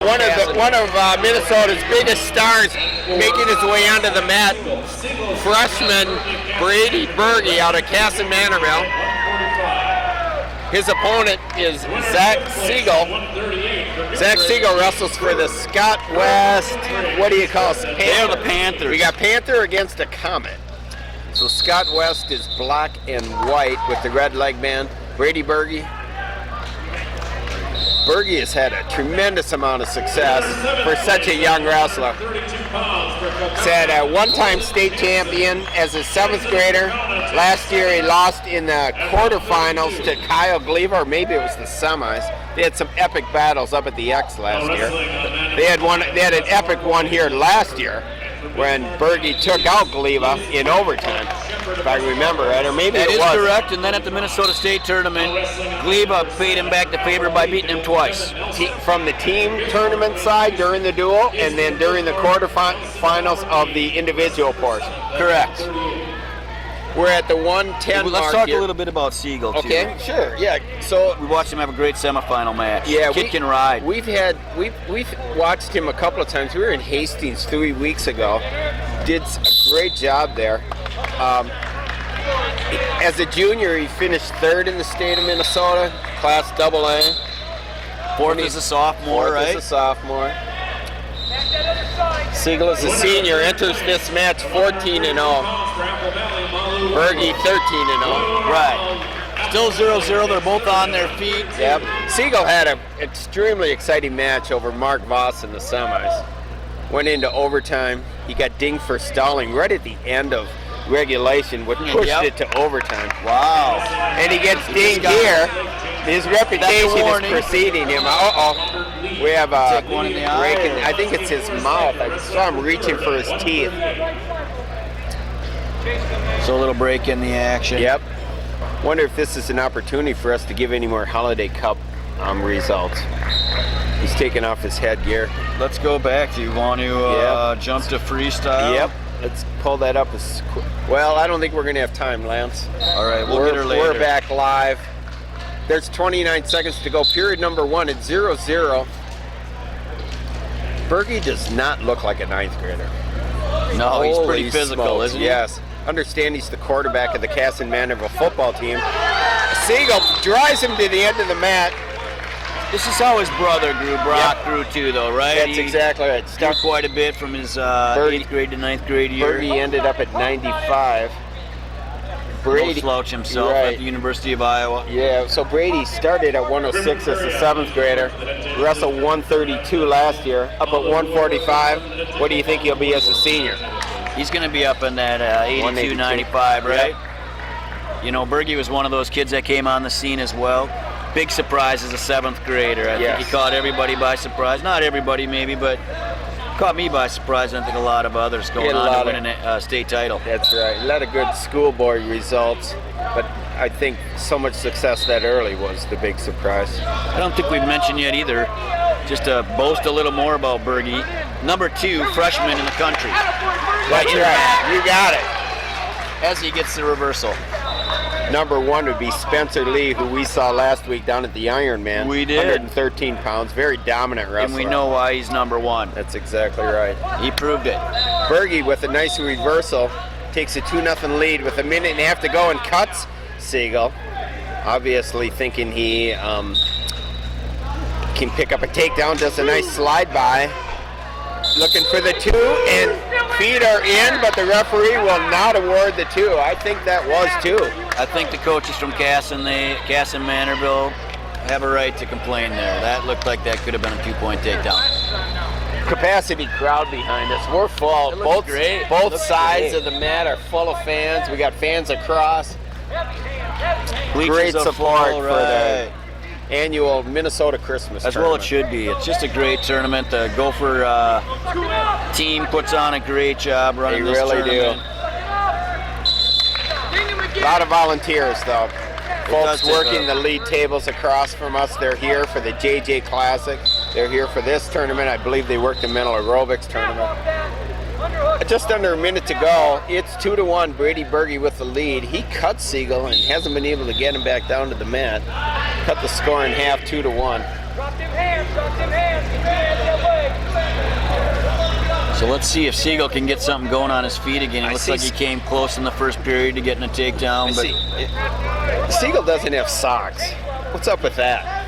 One of Minnesota's biggest stars making his way onto the mat, freshman Brady Berge out of Kasson-Mantorville. His opponent is Siegle. Siegle wrestles for the Scott West, what do you call it? They're the Panthers. We got Panther against a Comet. So Scott West is black and white with the red leg band. Brady Berge. Bergy has had a tremendous amount of success for such a young wrestler. He's had a one-time state champion as a 7th grader. Last year he lost in the quarterfinals to Kyle Gleaver, or maybe it was the semis. They had some epic battles up at the X last year. They had an epic one here last year when Bergy took out Gleaver in overtime, if I remember right, or maybe it was. That is correct, and then at the Minnesota State Tournament, Gleaver paid him back the favor by beating him twice. From the team tournament side during the duel, and then during the quarterfinals of the individual portion. Correct. We're at the 110 Let's mark talk here. a little bit about Siegle, too. Okay, sure, yeah. So we watched him have a great semifinal match. Yeah, Kid can ride. We've watched him a couple of times. We were in Hastings 3 weeks ago. Did a great job there. As a junior, he finished 3rd in the state of Minnesota, class AA. 4th as a sophomore, right? 4th as a sophomore. Siegle as a senior enters this match 14-0. Bergy 13-0. Right. Still 0-0. They're both on their feet. Yep. Siegle had an extremely exciting match over Mark Voss in the semis. Went into overtime. He got dinged for stalling right at the end of regulation, which pushed it to overtime. Wow. And he gets dinged here. His reputation is preceding him. We have a break in, I think it's his mouth. I saw him reaching for his teeth. So a little break in the action. Yep. Wonder if this is an opportunity for us to give any more Holiday Cup results. He's taking off his headgear. Let's go back. Do you want to jump to freestyle? Yep. Let's pull that up as quick. Well, I don't think we're going to have time, Lance. All right, we'll get her later. We're back live. There's 29 seconds to go. Period number 1 at 0-0. Bergy does not look like a 9th grader. No, he's pretty physical, isn't he? Yes. Understand he's the quarterback of the Kasson-Mantorville football team. Siegle drives him to the end of the mat. This is how his brother grew. Brock grew too, though, right? That's exactly right. Stuck quite a bit from his 8th grade to 9th grade year. Bergy ended up at 95. Brady, no slouch himself at the University of Iowa. Yeah, so Brady started at 106 as a 7th grader. Wrestled 132 last year, up at 145. What do you think he'll be as a senior? He's going to be up in that 82, 95, right? Yep. You know, Bergy was one of those kids that came on the scene as well. Big surprise as a 7th grader. I think he caught everybody by surprise. Not everybody, maybe, but caught me by surprise. I think a lot of others going on to win a state title. That's right. A lot of good school board results, but I think so much success that early was the big surprise. I don't think we've mentioned yet either, just to boast a little more about Bergy, number 2 freshman in the country. That's right. You got it. As he gets the reversal. Number 1 would be Spencer Lee, who we saw last week down at the Ironman. We did. 113 pounds, very dominant wrestler. And we know why he's number 1. That's exactly right. He proved it. Bergy with a nice reversal takes a 2-0 lead with a minute and a half to go and cuts Siegle. Obviously thinking he can pick up a takedown, does a nice slide by. Looking for the 2, and feet are in, but the referee will not award the 2. I think that was 2. I think the coaches from Kasson-Mantorville have a right to complain there. That looked like that could have been a 2-point takedown. Capacity crowd behind us. We're full. Both sides of the mat are full of fans. We got fans across. Great support for the annual Minnesota Christmas tournament. Well, it should be. It's just a great tournament. The Gopher team puts on a great job running this tournament. They really do. A lot of volunteers, though. Folks working the lead tables across from us. They're here for the JJ Classic. They're here for this tournament. I believe they work the mental aerobics tournament. Just under a minute to go. It's 2-1. Brady Berge with the lead. He cut Siegle and hasn't been able to get him back down to the mat. Cut the score in half, 2-1. So let's see if Siegle can get something going on his feet again. It looks like he came close in the first period to getting a takedown. But Siegle doesn't have socks. What's up with that?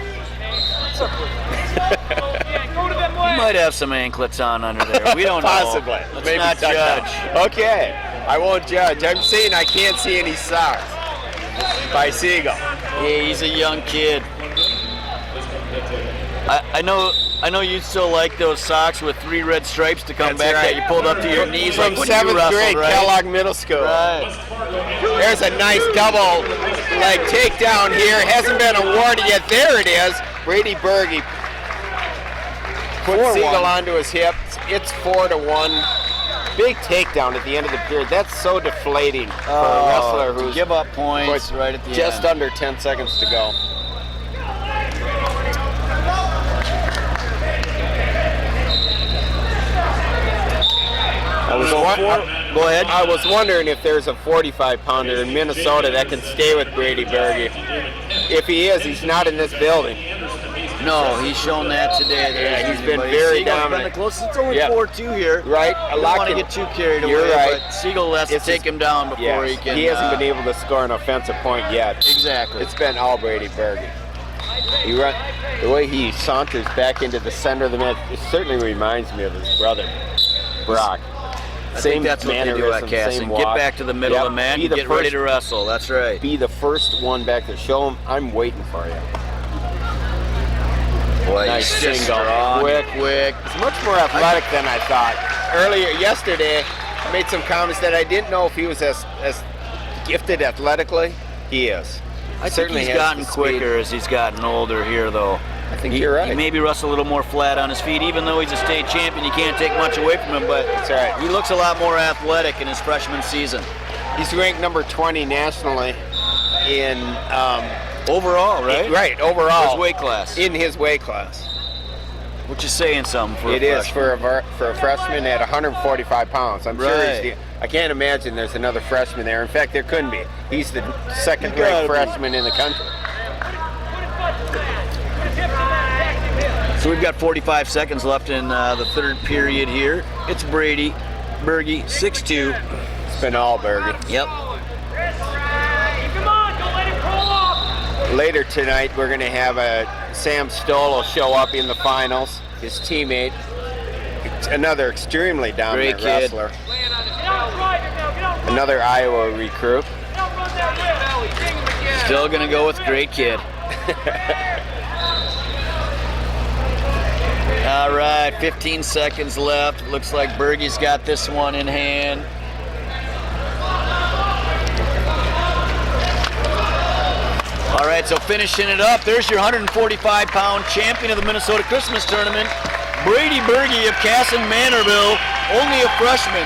he might have some anklets on under there. We don't know. Possibly. Let's Maybe not judge. Okay, I won't judge. I'm saying I can't see any socks by Siegle. Yeah, he's a young kid. I know you still like those socks with 3 red stripes to come back that you pulled up to your knees from like 7th grade, right? Kellogg Middle School. Right. There's a nice double leg takedown here. Hasn't been awarded yet. There it is. Brady Berge put Siegle onto his hips. It's 4-1. Big takedown at the end of the period. That's so deflating for a wrestler who's give up points right at the end. Just under 10 seconds to go. Go ahead. I was wondering if there's a 45-pounder in Minnesota that can stay with Brady Berge. If he is, he's not in this building. No, he's shown that today. Yeah, he's been very dominant. Been the closest. It's only 4-2 here. Right. I don't want to get too carried away. You're right. But Siegle has to take him down before he can. He hasn't been able to score an offensive point yet. Exactly. It's been all Brady Berge. The way he saunters back into the center of the mat, it certainly reminds me of his brother, Brock. I think that's what they do at Kasson. Get back to the middle of the mat and get ready to wrestle. That's right. Be the first one back there. Show him, I'm waiting for you. Boy, nice he's single. Quick. He's much more athletic than I thought. Yesterday, I made some comments that I didn't know if he was as gifted athletically. He is. I think he's gotten quicker as he's gotten older here, though. I think you're right. He maybe wrestles a little more flat on his feet, even though he's a state champion. You can't take much away from him, but that's right. He looks a lot more athletic in his freshman season. He's ranked number 20 nationally in overall, right? Right, overall. His weight class. In his weight class. Which is saying something for a freshman. It is for a freshman at 145 pounds. I'm sure I can't imagine there's another freshman there. In fact, there couldn't be. He's the second-ranked freshman in the country. So we've got 45 seconds left in the third period here. It's Brady Berge, 6'2". It's been all Berge. Yep. Later tonight, we're going to have Sam Stoll will show up in the finals. His teammate, another extremely dominant wrestler. Another Iowa recruit. Still going to go with great kid. All right, 15 seconds left. Looks like Berge's got this one in hand. All right, so finishing it up, there's your 145-pound champion of the Minnesota Christmas Tournament, Brady Berge of Kasson-Mantorville, only a freshman.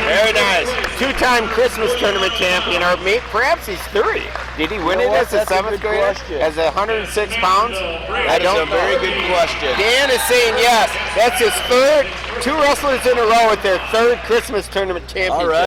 Very nice. 2-time Christmas Tournament champion, or perhaps he's 3. Did he win it as a 7th grader? As 106 pounds? That is a very good question. Dan is saying yes. That's his 3rd. 2 wrestlers in a row with their 3rd Christmas Tournament championship. All right.